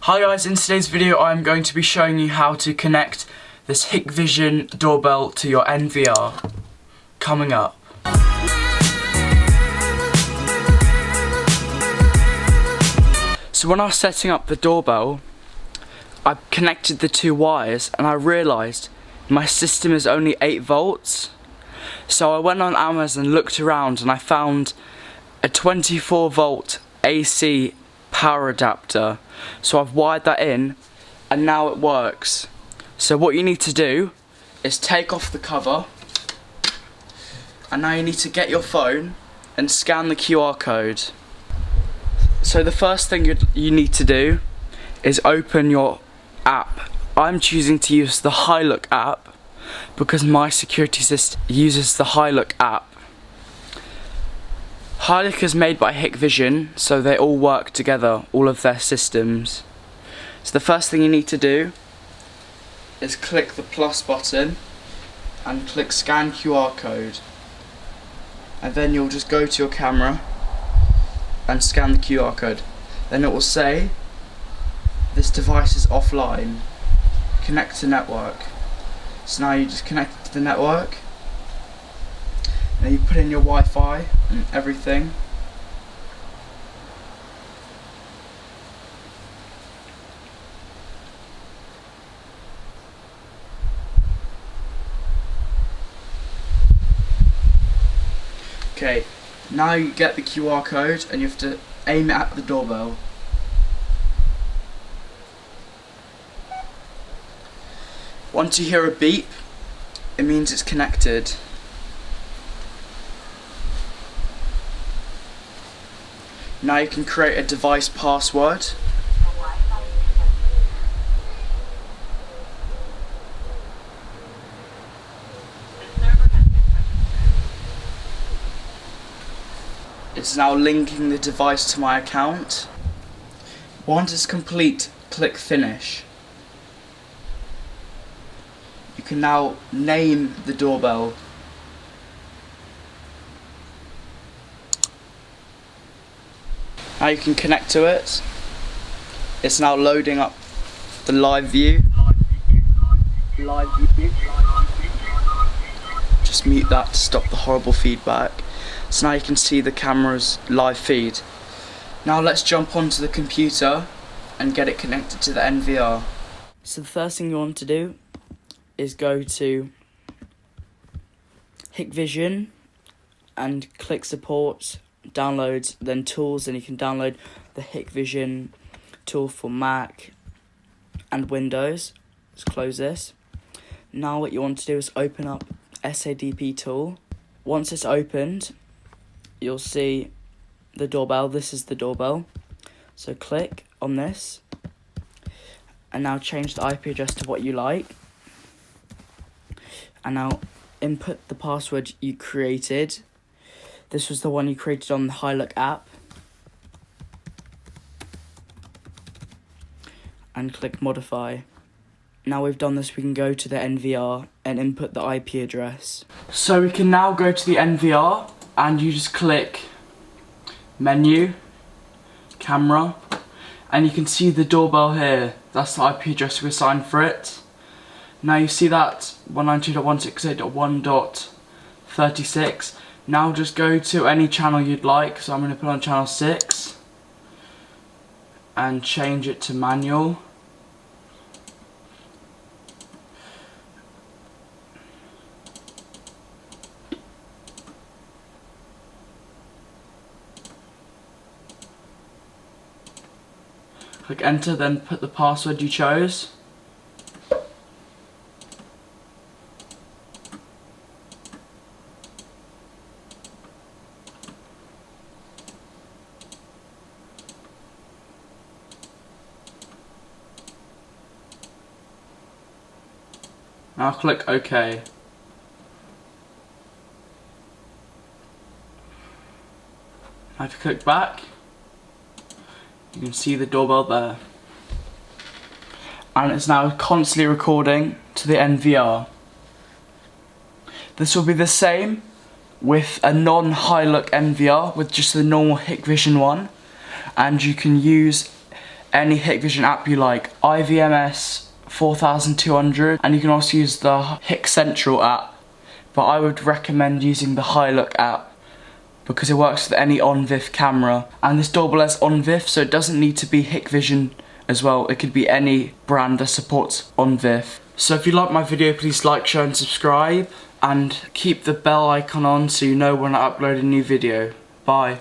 Hi guys, in today's video I'm going to be showing you how to connect this Hikvision doorbell to your NVR. Coming up. So when I was setting up the doorbell, I connected the two wires and I realised my system is only 8 volts. So I went on Amazon and looked around and I found a 24 volt AC power adapter. So I've wired that in and now it works. So what you need to do is take off the cover, and now you need to get your phone and scan the QR code. So the first thing you need to do is open your app. I'm choosing to use the Hilux app because my security system uses the Hilux app. Hilux is made by Hikvision, so they all work together, all of their systems. So the first thing you need to do is click the plus button and click scan QR code. And then you'll just go to your camera and scan the QR code. Then it will say, this device is offline, connect to network. So now you just connect it to the network. And then you put in your Wi-Fi and everything. Okay, now you get the QR code and you have to aim it at the doorbell. Once you hear a beep, it means it's connected. Now you can create a device password. It's now linking the device to my account. Once it's complete, click finish. You can now name the doorbell. Now you can connect to it. It's now loading up the live view. Just mute that to stop the horrible feedback. So now you can see the camera's live feed. Now let's jump onto the computer and get it connected to the NVR. So the first thing you want to do is go to Hikvision and click support, downloads, then tools, and you can download the Hikvision tool for Mac and Windows. Let's close this. Now what you want to do is open up SADP tool. Once it's opened, you'll see the doorbell. This is the doorbell. So click on this and now change the IP address to what you like. And now input the password you created. This was the one you created on the Hilux app. And click modify. Now we've done this, we can go to the NVR and input the IP address. So we can now go to the NVR and you just click menu, camera, and you can see the doorbell here. That's the IP address we assigned for it. Now you see that 192.168.1.36. Now just go to any channel you'd like. So I'm going to put on channel 6 and change it to manual. Click enter, then put the password you chose. Now click OK. Now if you click back, you can see the doorbell there. And it's now constantly recording to the NVR. This will be the same with a non-Hilux NVR with just the normal Hikvision one, and you can use any Hikvision app you like, IVMS 4200, and you can also use the Hik Central app, but I would recommend using the Hilux app because it works with any OnVIF camera, and this doorbell has OnVIF, so it doesn't need to be Hikvision as well. It could be any brand that supports OnVIF. So if you like my video, please like, share and subscribe, and keep the bell icon on so you know when I upload a new video. Bye.